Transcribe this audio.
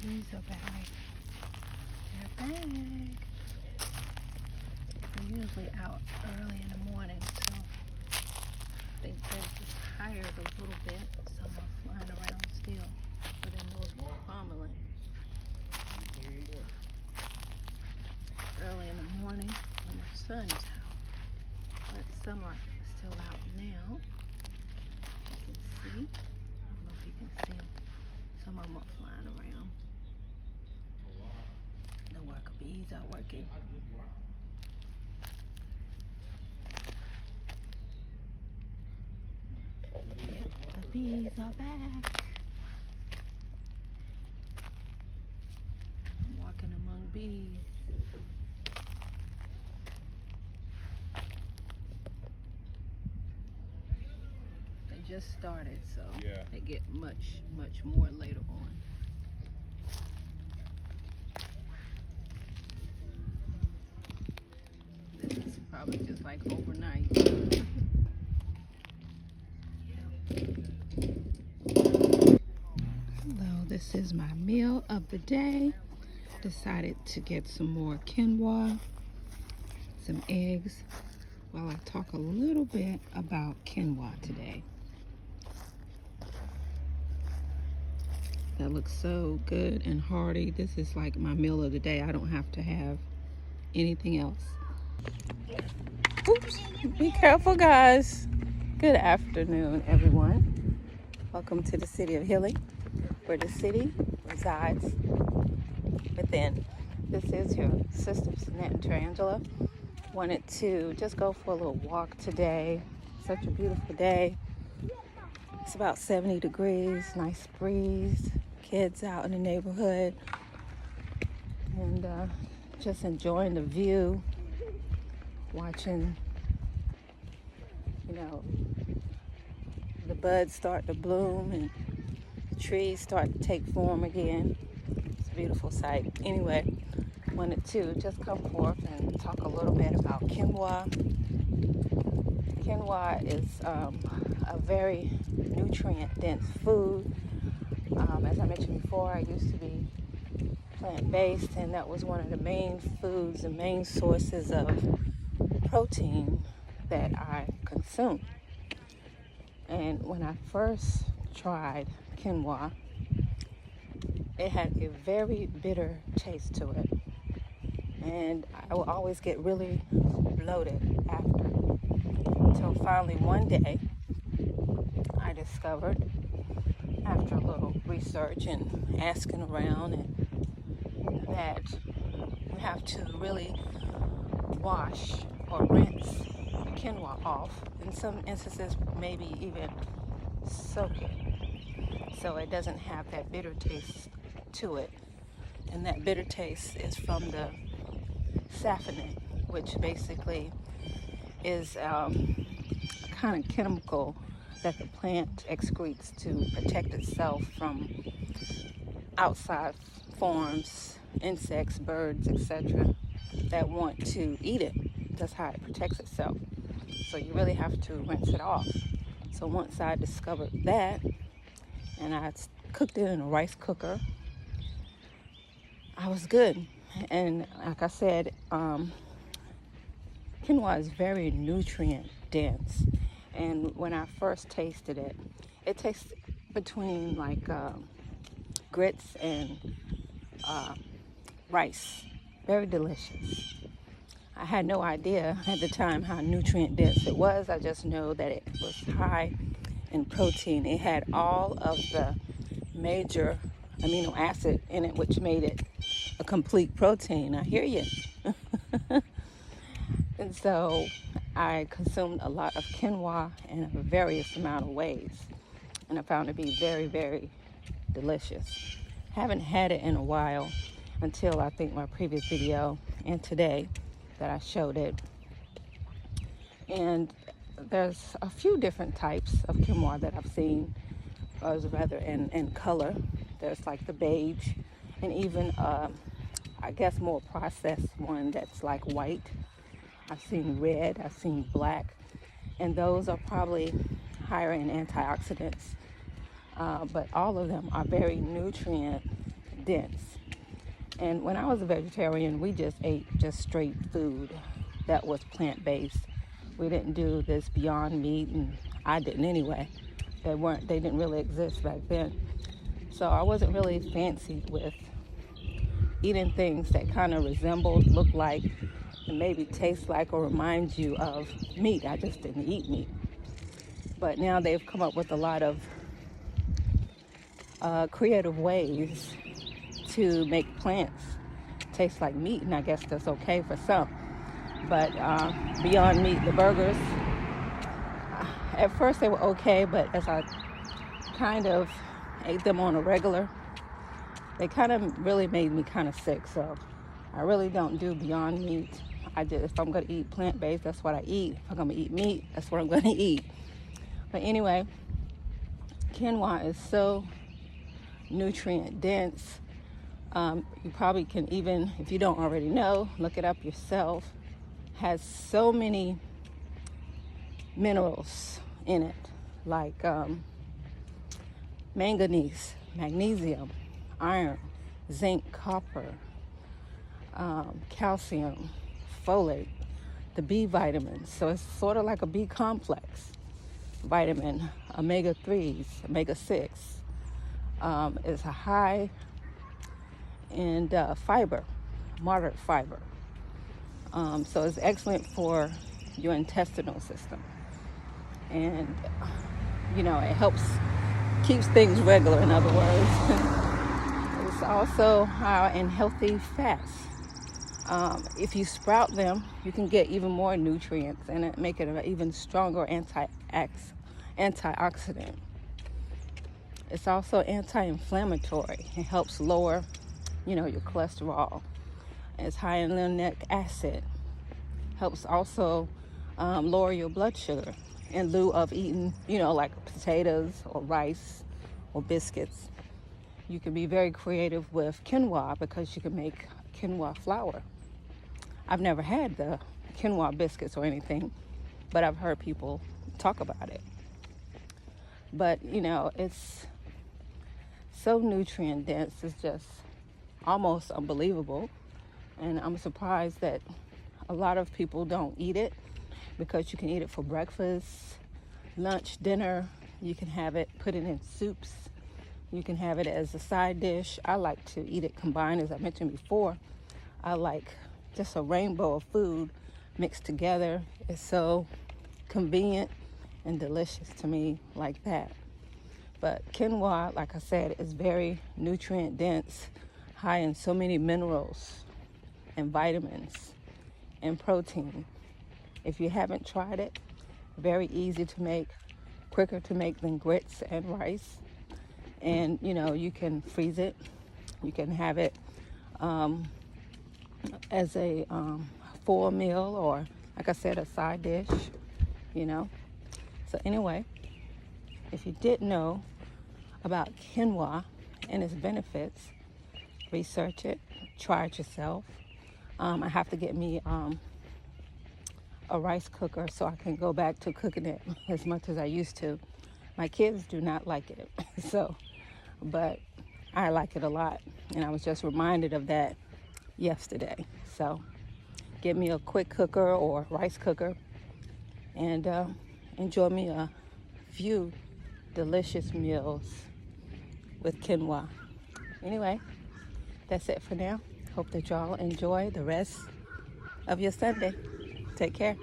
Bees are back. They're back. They're usually out early in the morning, so I think they're just tired a little bit. Some are flying around still, but they're most prominent early in the morning when the sun's out. But some are still out now. You can see. I don't know if you can see them. Some of them are flying around. The worker bees are working. The bees are back. I'm walking among bees. They just started, so Yeah. they get much more later on. This is probably just like overnight. Hello, this is my meal of the day. Decided to get some more quinoa, some eggs, while I talk a little bit about quinoa today. That looks so good and hearty. This is like my meal of the day. I don't have to have anything else. Oops, be careful, guys. Good afternoon, everyone. Welcome to the City of Healing, where the city resides within. This is your sister, Sinette and Tarangela. Wanted to just go for a little walk today. Such a beautiful day. It's about 70 degrees, nice breeze, kids out in the neighborhood, and just enjoying the view, watching, the buds start to bloom and the trees start to take form again. It's a beautiful sight. Anyway, wanted to just come forth and talk a little bit about quinoa. Quinoa is a very nutrient-dense food. As I mentioned before, I used to be plant-based, and that was one of the main foods, the main sources of protein that I consumed. And when I first tried quinoa, it had a very bitter taste to it. And I would always get really bloated after. Until finally one day, I discovered, after a little research and asking around, that you have to really wash or rinse quinoa off. In some instances, maybe even soak it, so it doesn't have that bitter taste to it. And that bitter taste is from the safranin, which basically is a kind of chemical that the plant excretes to protect itself from outside forms, insects, birds, etc., that want to eat it. That's how it protects itself. So you really have to rinse it off. So once I discovered that, and I cooked it in a rice cooker, I was good. And like I said, quinoa is very nutrient dense. And when I first tasted it, it tastes between like grits and rice. Very delicious. I had no idea at the time how nutrient dense it was. I just know that it was high in protein. It had all of the major amino acid in it, which made it a complete protein. I hear you. And so I consumed a lot of quinoa in a various amount of ways. And I found it to be very, very delicious. Haven't had it in a while, until I think my previous video and today that I showed it. And there's a few different types of quinoa that I've seen, or rather in color. There's like the beige, and even I guess more processed one that's like white. I've seen red, I've seen black, and those are probably higher in antioxidants. But all of them are very nutrient dense. And when I was a vegetarian, we just ate just straight food that was plant-based. We didn't do this Beyond Meat, and I didn't anyway. They didn't really exist back then. So I wasn't really fancy with eating things that kind of resembled, looked like, and maybe taste like or remind you of meat. I just didn't eat meat. But now they've come up with a lot of creative ways to make plants taste like meat, and I guess that's okay for some. But Beyond Meat, the burgers, at first they were okay, but as I kind of ate them on a regular, they kind of really made me kind of sick. So I really don't do Beyond Meat. If I'm going to eat plant-based, that's what I eat. If I'm going to eat meat, that's what I'm going to eat. But anyway, quinoa is so nutrient dense. You probably can, even if you don't already know, look it up yourself. Has so many minerals in it, like manganese, magnesium, iron, zinc, copper, calcium, folate, the B vitamins. So it's sort of like a B complex vitamin, omega-3s, omega-6. It's a high in fiber, moderate fiber. So it's excellent for your intestinal system. And, it helps, keeps things regular, in other words. It's also high in healthy fats. If you sprout them, you can get even more nutrients and make it an even stronger antioxidant. It's also anti-inflammatory. It helps lower, your cholesterol. It's high in linoleic acid. Helps also lower your blood sugar in lieu of eating, like potatoes or rice or biscuits. You can be very creative with quinoa because you can make quinoa flour. I've never had the quinoa biscuits or anything, but I've heard people talk about it. But, it's so nutrient dense, it's just almost unbelievable. And I'm surprised that a lot of people don't eat it, because you can eat it for breakfast, lunch, dinner. You can have it, put it in soups. You can have it as a side dish. I like to eat it combined, as I mentioned before. I like just a rainbow of food mixed together. It's so convenient and delicious to me like that. But quinoa, like I said, is very nutrient dense, high in so many minerals and vitamins and protein. If you haven't tried it, very easy to make, quicker to make than grits and rice. And, you can freeze it. You can have it as a full meal, or, like I said, a side dish, So anyway, if you didn't know about quinoa and its benefits, research it, try it yourself. I have to get me a rice cooker so I can go back to cooking it as much as I used to. My kids do not like it, but I like it a lot, and I was just reminded of that yesterday. So get me a quick cooker or rice cooker and enjoy me a few delicious meals with quinoa. Anyway, that's it for now. Hope that y'all enjoy the rest of your Sunday. Take care.